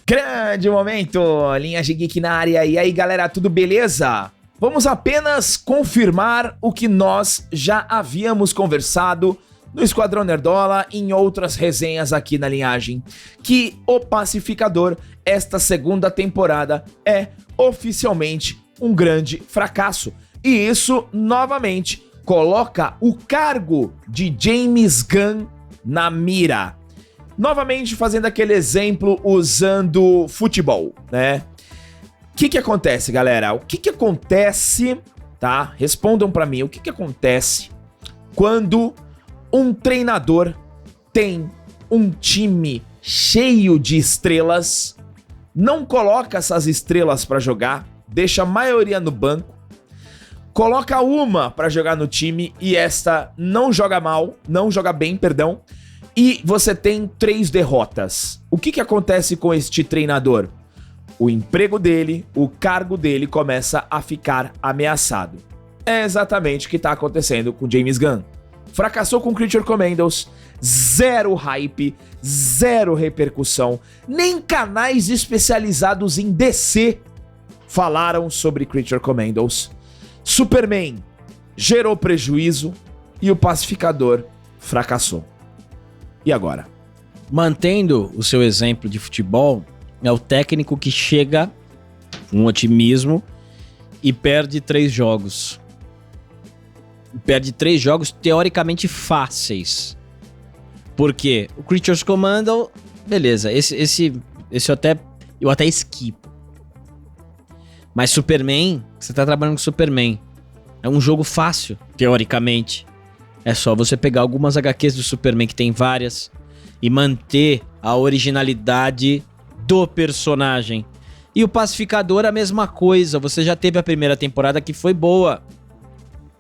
Grande momento, Linhagem Geek na área. E aí, galera, tudo beleza? Vamos apenas confirmar o que nós já havíamos conversado no Esquadrão Nerdola e em outras resenhas aqui na Linhagem, que O Pacificador, esta segunda temporada, é oficialmente um grande fracasso. E isso, novamente, coloca o cargo de James Gunn na mira. Novamente fazendo aquele exemplo usando futebol, né? O que acontece, galera? O que acontece, tá? Respondam pra mim, o que acontece quando um treinador tem um time cheio de estrelas, não coloca essas estrelas pra jogar, deixa a maioria no banco, coloca uma pra jogar no time e esta não joga mal, não joga bem, perdão, e você tem 3 derrotas. O que acontece com este treinador? O emprego dele, o cargo dele começa a ficar ameaçado. É exatamente o que está acontecendo com James Gunn. Fracassou com Creature Commandos, zero hype, zero repercussão. Nem canais especializados em DC falaram sobre Creature Commandos. Superman gerou prejuízo e o Pacificador fracassou. E agora? Mantendo o seu exemplo de futebol, é o técnico que chega com otimismo e perde 3 jogos. Perde 3 jogos teoricamente fáceis. Por quê? O Creatures Commando, beleza, esse eu até esquipo. Mas Superman, você tá trabalhando com Superman. É um jogo fácil, teoricamente. É só você pegar algumas HQs do Superman, que tem várias, e manter a originalidade do personagem. E o Pacificador, a mesma coisa. Você já teve a primeira temporada que foi boa.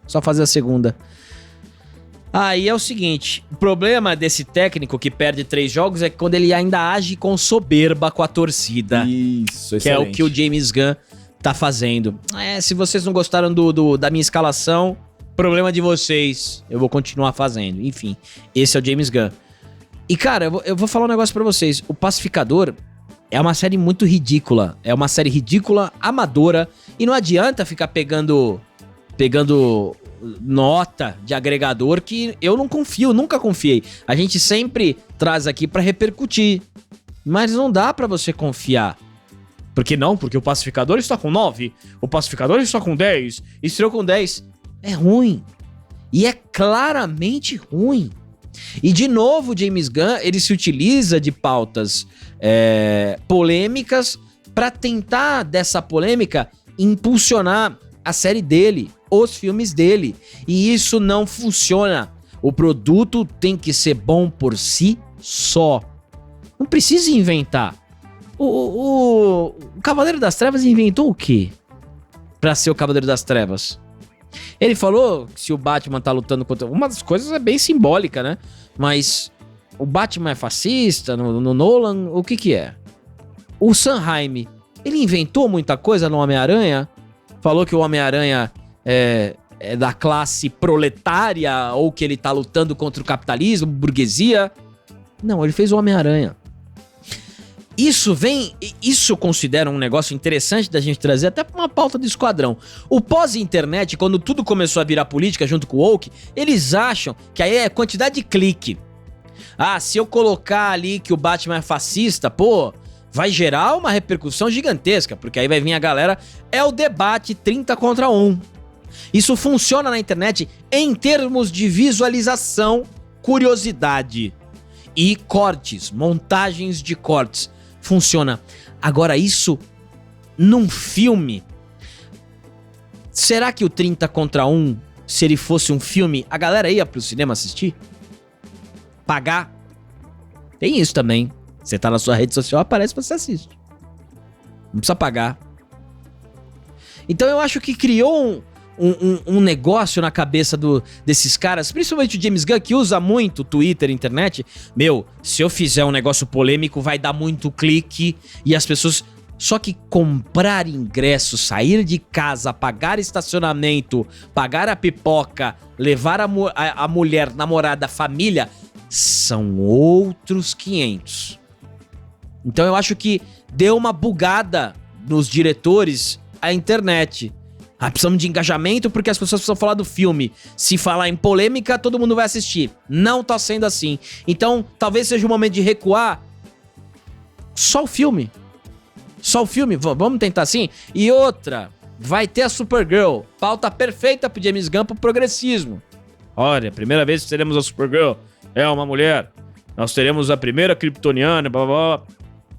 Só fazer a segunda. Aí é o seguinte, o problema desse técnico que perde 3 jogos é que quando ele ainda age com soberba com a torcida. Isso, excelente. Que é o que o James Gunn tá fazendo. Se vocês não gostaram da minha escalação, problema de vocês. Eu vou continuar fazendo. Enfim, esse é o James Gunn. E cara, eu vou falar um negócio pra vocês. O Pacificador é uma série muito ridícula. É uma série ridícula, amadora. E não adianta ficar pegando nota de agregador que eu não confio, nunca confiei. A gente sempre traz aqui pra repercutir. Mas não dá pra você confiar. Por que não? Porque o Pacificador está com 9. O Pacificador está com 10. Estreou com 10. É ruim. E é claramente ruim. E de novo, James Gunn, ele se utiliza de pautas polêmicas para tentar, dessa polêmica, impulsionar a série dele, os filmes dele. E isso não funciona. O produto tem que ser bom por si só. Não precisa inventar. O Cavaleiro das Trevas inventou o quê? Pra ser o Cavaleiro das Trevas. Ele falou que se o Batman tá lutando contra... Uma das coisas é bem simbólica, né? Mas o Batman é fascista, no Nolan, o que é? O Sanheim, ele inventou muita coisa no Homem-Aranha? Falou que o Homem-Aranha é da classe proletária ou que ele tá lutando contra o capitalismo, burguesia? Não, ele fez o Homem-Aranha. Isso eu considero um negócio interessante da gente trazer até pra uma pauta do Esquadrão. O pós-internet, quando tudo começou a virar política junto com o woke, eles acham que aí é quantidade de clique. Se eu colocar ali que o Batman é fascista, vai gerar uma repercussão gigantesca, porque aí vai vir a galera, é o debate 30 contra 1. Isso funciona na internet em termos de visualização, curiosidade e cortes, montagens de cortes. Funciona. Agora, isso num filme, será que o 30 contra 1, se ele fosse um filme, a galera ia pro cinema assistir? Pagar? Tem isso também. Você tá na sua rede social, aparece pra você assistir. Não precisa pagar. Então eu acho que criou um negócio na cabeça desses caras, principalmente o James Gunn, que usa muito Twitter, internet. Se eu fizer um negócio polêmico, vai dar muito clique e as pessoas... Só que comprar ingresso, sair de casa, pagar estacionamento, pagar a pipoca, levar a mulher, namorada, família, são outros 500. Então eu acho que deu uma bugada nos diretores a internet. Precisamos de engajamento porque as pessoas precisam falar do filme. Se falar em polêmica, todo mundo vai assistir. Não tá sendo assim. Então, talvez seja o momento de recuar. Só o filme. Só o filme. Vamos tentar assim? E outra, vai ter a Supergirl. Pauta perfeita pro James Gunn pro progressismo. Olha, primeira vez que teremos a Supergirl. É uma mulher. Nós teremos a primeira kryptoniana, blá blá blá.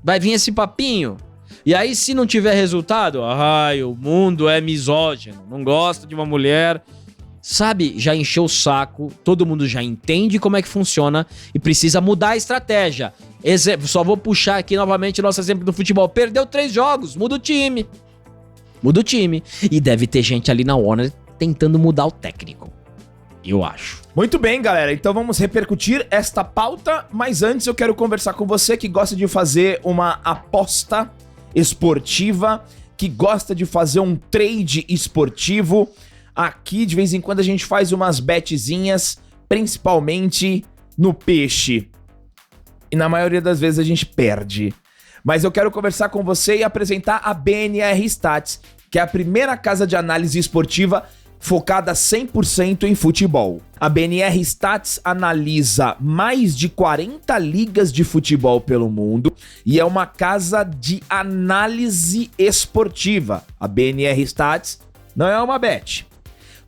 Vai vir esse papinho. E aí, se não tiver resultado, o mundo é misógino, não gosta de uma mulher. Sabe, já encheu o saco, todo mundo já entende como é que funciona e precisa mudar a estratégia. Só vou puxar aqui novamente nosso exemplo do futebol. Perdeu 3 jogos, muda o time. Muda o time. E deve ter gente ali na Warner tentando mudar o técnico. Eu acho. Muito bem, galera. Então vamos repercutir esta pauta, mas antes eu quero conversar com você que gosta de fazer uma aposta esportiva, que gosta de fazer um trade esportivo. Aqui de vez em quando a gente faz umas betezinhas, principalmente no peixe. E na maioria das vezes a gente perde. Mas eu quero conversar com você e apresentar a BNR Stats, que é a primeira casa de análise esportiva focada 100% em futebol. A BNR Stats analisa mais de 40 ligas de futebol pelo mundo e é uma casa de análise esportiva. A BNR Stats não é uma bet.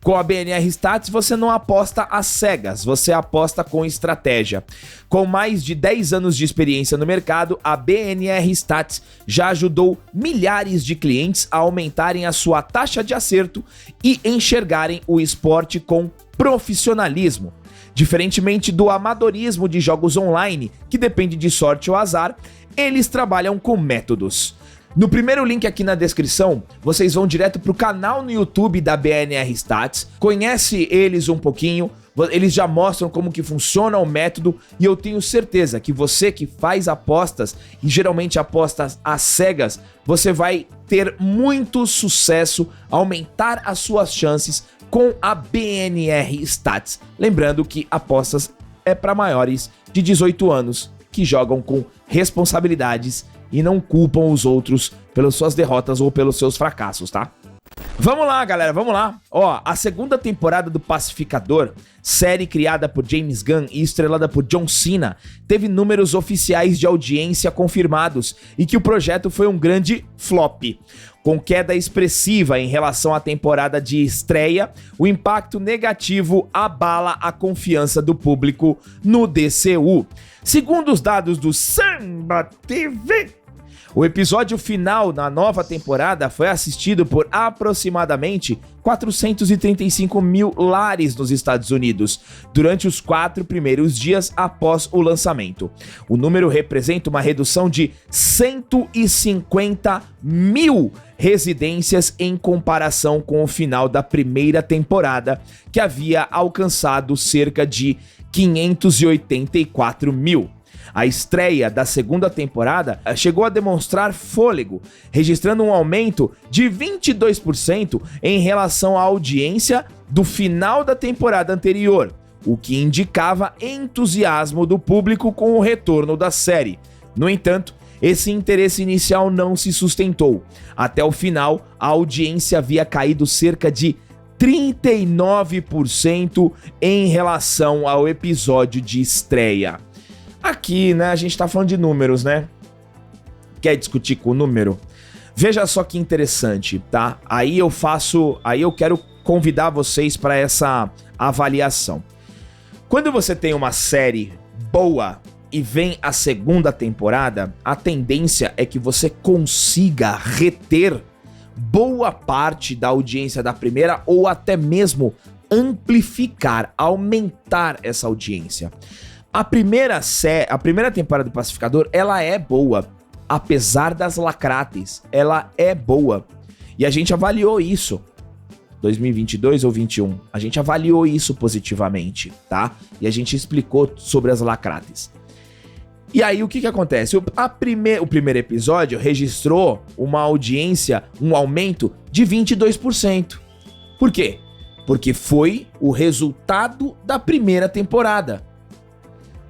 Com a BNR Stats, você não aposta às cegas, você aposta com estratégia. Com mais de 10 anos de experiência no mercado, a BNR Stats já ajudou milhares de clientes a aumentarem a sua taxa de acerto e enxergarem o esporte com profissionalismo. Diferentemente do amadorismo de jogos online, que depende de sorte ou azar, eles trabalham com métodos. No primeiro link aqui na descrição, vocês vão direto pro canal no YouTube da BNR Stats, conhece eles um pouquinho, eles já mostram como que funciona o método e eu tenho certeza que você que faz apostas e geralmente apostas às cegas, você vai ter muito sucesso, aumentar as suas chances com a BNR Stats. Lembrando que apostas é para maiores de 18 anos que jogam com responsabilidades e não culpam os outros pelas suas derrotas ou pelos seus fracassos, tá? Vamos lá, galera, vamos lá. Ó, a segunda temporada do Pacificador, série criada por James Gunn e estrelada por John Cena, teve números oficiais de audiência confirmados e que o projeto foi um grande flop. Com queda expressiva em relação à temporada de estreia, o impacto negativo abala a confiança do público no DCU. Segundo os dados do Samba TV, o episódio final na nova temporada foi assistido por aproximadamente 435 mil lares nos Estados Unidos, durante os 4 primeiros dias após o lançamento. O número representa uma redução de 150 mil residências em comparação com o final da primeira temporada, que havia alcançado cerca de 584 mil. A estreia da segunda temporada chegou a demonstrar fôlego, registrando um aumento de 22% em relação à audiência do final da temporada anterior, o que indicava entusiasmo do público com o retorno da série. No entanto, esse interesse inicial não se sustentou. Até o final, a audiência havia caído cerca de 39% em relação ao episódio de estreia. Aqui, né, a gente tá falando de números, né? Quer discutir com o número? Veja só que interessante, tá? Aí eu quero convidar vocês para essa avaliação. Quando você tem uma série boa e vem a segunda temporada, a tendência é que você consiga reter boa parte da audiência da primeira ou até mesmo amplificar, aumentar essa audiência. A primeira temporada do Pacificador, ela é boa, apesar das lacrates, ela é boa. E a gente avaliou isso, 2022 ou 2021, a gente avaliou isso positivamente, tá? E a gente explicou sobre as lacrates. E aí, o que acontece? O primeiro episódio registrou uma audiência, um aumento de 22%. Por quê? Porque foi o resultado da primeira temporada.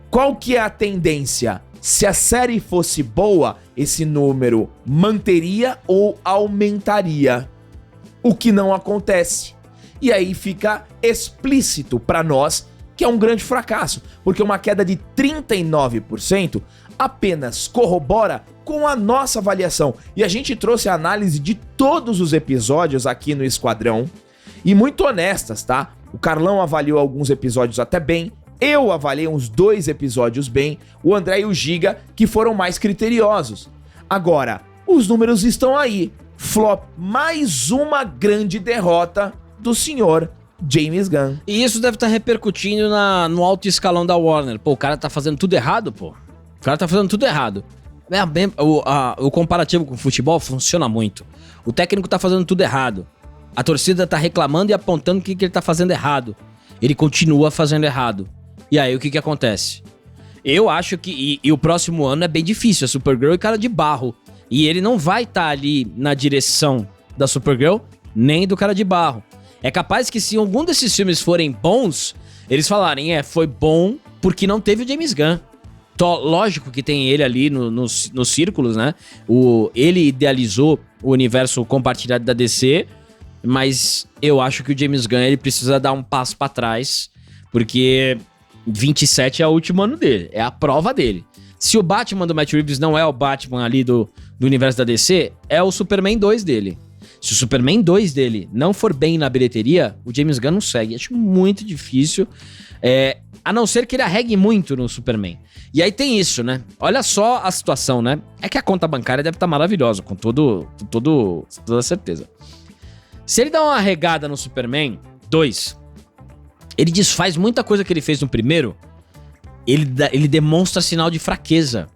Qual que é a tendência? se a série fosse boa, esse número manteria ou aumentaria, o que não acontece. E aí fica explícito para nós que é um grande fracasso, porque uma queda de 39% apenas corrobora com a nossa avaliação. E a gente trouxe a análise de todos os episódios aqui no Esquadrão, e muito honestas, tá? O Carlão avaliou alguns episódios até bem, eu avaliei uns 2 episódios bem, o André e o Giga que foram mais criteriosos. Agora, os números estão aí. Flop, mais uma grande derrota do senhor James Gunn. E isso deve estar repercutindo no alto escalão da Warner. Pô, o cara tá fazendo tudo errado, pô. O cara tá fazendo tudo errado. O comparativo com o futebol funciona muito. O técnico tá fazendo tudo errado. A torcida tá reclamando e apontando o que ele tá fazendo errado. Ele continua fazendo errado. E aí, o que acontece? Eu acho que... E o próximo ano é bem difícil. A Supergirl é cara de barro. E ele não vai estar ali na direção da Supergirl, nem do cara de barro. É capaz que se algum desses filmes forem bons, eles falarem, foi bom porque não teve o James Gunn. Lógico que tem ele ali nos círculos, né? Ele idealizou o universo compartilhado da DC, mas eu acho que o James Gunn ele precisa dar um passo pra trás, porque 27 é o último ano dele, é a prova dele. Se o Batman do Matt Reeves não é o Batman ali do universo da DC, é o Superman 2 dele. Se o Superman 2 dele não for bem na bilheteria, o James Gunn não segue. Acho muito difícil, a não ser que ele arregue muito no Superman. E aí tem isso, né? Olha só a situação, né? É que a conta bancária deve estar maravilhosa, com toda certeza. Se ele dá uma arregada no Superman 2, ele desfaz muita coisa que ele fez no primeiro, ele demonstra sinal de fraqueza.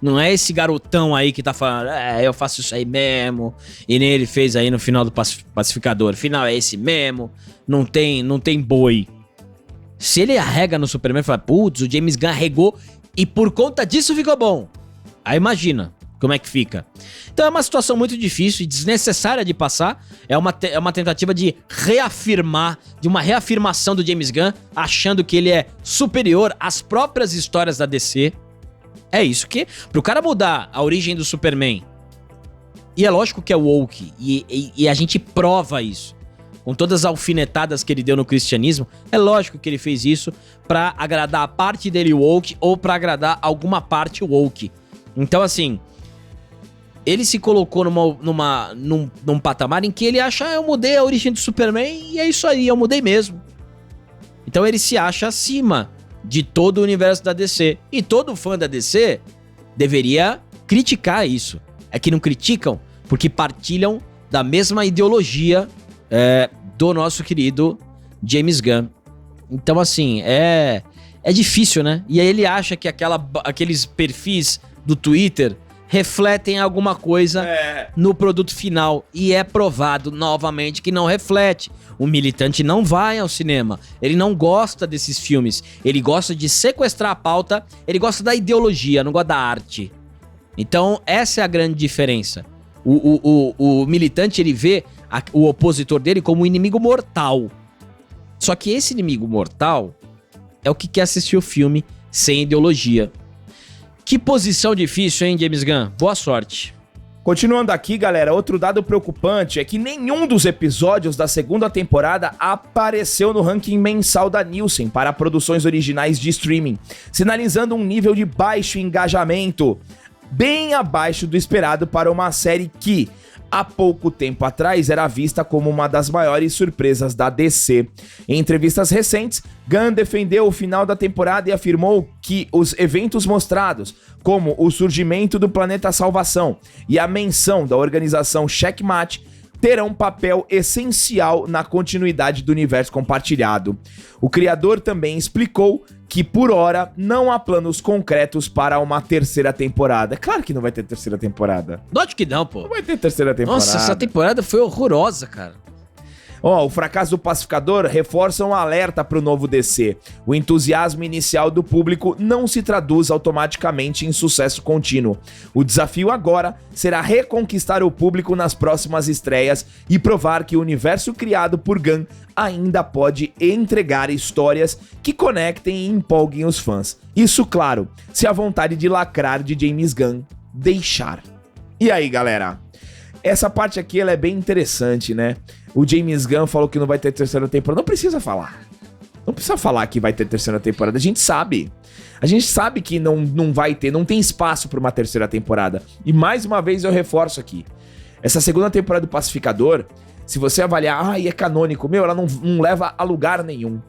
Não é esse garotão aí que tá falando, eu faço isso aí mesmo, e nem ele fez aí no final do Pacificador. O final é esse mesmo, não tem boi. Se ele arrega no Superman e fala, putz, o James Gunn arregou e por conta disso ficou bom. Aí imagina como é que fica. Então é uma situação muito difícil e desnecessária de passar. É uma tentativa de uma reafirmação do James Gunn, achando que ele é superior às próprias histórias da DC. É isso que, pro cara mudar a origem do Superman, e é lógico que é woke, e a gente prova isso, com todas as alfinetadas que ele deu no cristianismo, é lógico que ele fez isso pra agradar a parte dele woke, ou pra agradar alguma parte woke. Então assim, ele se colocou num patamar em que ele acha, eu mudei a origem do Superman, e é isso aí, eu mudei mesmo. Então ele se acha acima de todo o universo da DC. E todo fã da DC deveria criticar isso. É que não criticam porque partilham da mesma ideologia do nosso querido James Gunn. Então, assim, é difícil, né? E aí ele acha que aqueles perfis do Twitter refletem alguma coisa no produto final. E é provado novamente que não reflete. O militante não vai ao cinema, ele não gosta desses filmes, ele gosta de sequestrar a pauta, ele gosta da ideologia, não gosta da arte. Então essa é a grande diferença. O militante, ele vê o opositor dele como um inimigo mortal. Só que esse inimigo mortal é o que quer assistir o filme sem ideologia. Que posição difícil, hein, James Gunn? Boa sorte. Continuando aqui, galera, outro dado preocupante é que nenhum dos episódios da segunda temporada apareceu no ranking mensal da Nielsen para produções originais de streaming, sinalizando um nível de baixo engajamento, bem abaixo do esperado para uma série que, há pouco tempo atrás, era vista como uma das maiores surpresas da DC. Em entrevistas recentes, Gunn defendeu o final da temporada e afirmou que os eventos mostrados, como o surgimento do Planeta Salvação e a menção da organização Checkmate, terão um papel essencial na continuidade do universo compartilhado. O criador também explicou que, por hora, não há planos concretos para uma terceira temporada. Claro que não vai ter terceira temporada. Lógico que não, pô. Não vai ter terceira temporada. Nossa, essa temporada foi horrorosa, cara. O fracasso do Pacificador reforça um alerta para o novo DC. O entusiasmo inicial do público não se traduz automaticamente em sucesso contínuo. O desafio agora será reconquistar o público nas próximas estreias e provar que o universo criado por Gunn ainda pode entregar histórias que conectem e empolguem os fãs. Isso, claro, se a vontade de lacrar de James Gunn deixar. E aí, galera? Essa parte aqui ela é bem interessante, né? O James Gunn falou que não vai ter terceira temporada. Não precisa falar. Não precisa falar que vai ter terceira temporada. A gente sabe. A gente sabe que não vai ter, não tem espaço para uma terceira temporada. E mais uma vez eu reforço aqui. Essa segunda temporada do Pacificador, se você avaliar, é canônico, ela não leva a lugar nenhum.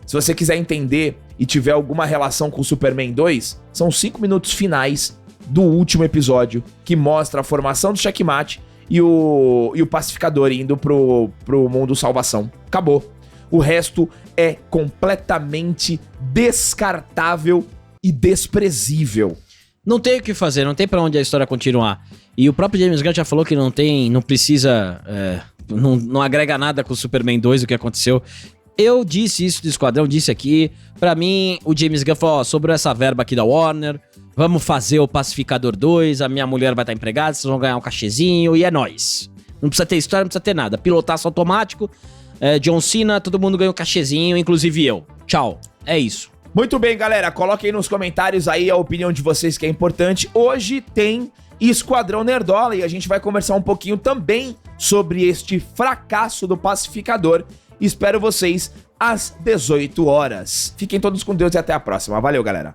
Se você quiser entender e tiver alguma relação com o Superman 2, são 5 minutos finais do último episódio, que mostra a formação do Checkmate e o Pacificador indo pro mundo salvação. Acabou. O resto é completamente descartável e desprezível. Não tem o que fazer, não tem pra onde a história continuar. E o próprio James Gunn já falou que não precisa, não agrega nada com o Superman 2, o que aconteceu. Eu disse isso do Esquadrão, disse aqui. Pra mim, o James Gunn falou, sobre essa verba aqui da Warner, vamos fazer o Pacificador 2, a minha mulher vai estar empregada, vocês vão ganhar um cachezinho e é nóis. Não precisa ter história, não precisa ter nada. Pilotaço automático, John Cena, todo mundo ganha um cachezinho, inclusive eu. Tchau, é isso. Muito bem, galera, coloquem nos comentários aí a opinião de vocês que é importante. Hoje tem Esquadrão Nerdola e a gente vai conversar um pouquinho também sobre este fracasso do Pacificador. Espero vocês às 18 horas. Fiquem todos com Deus e até a próxima. Valeu, galera.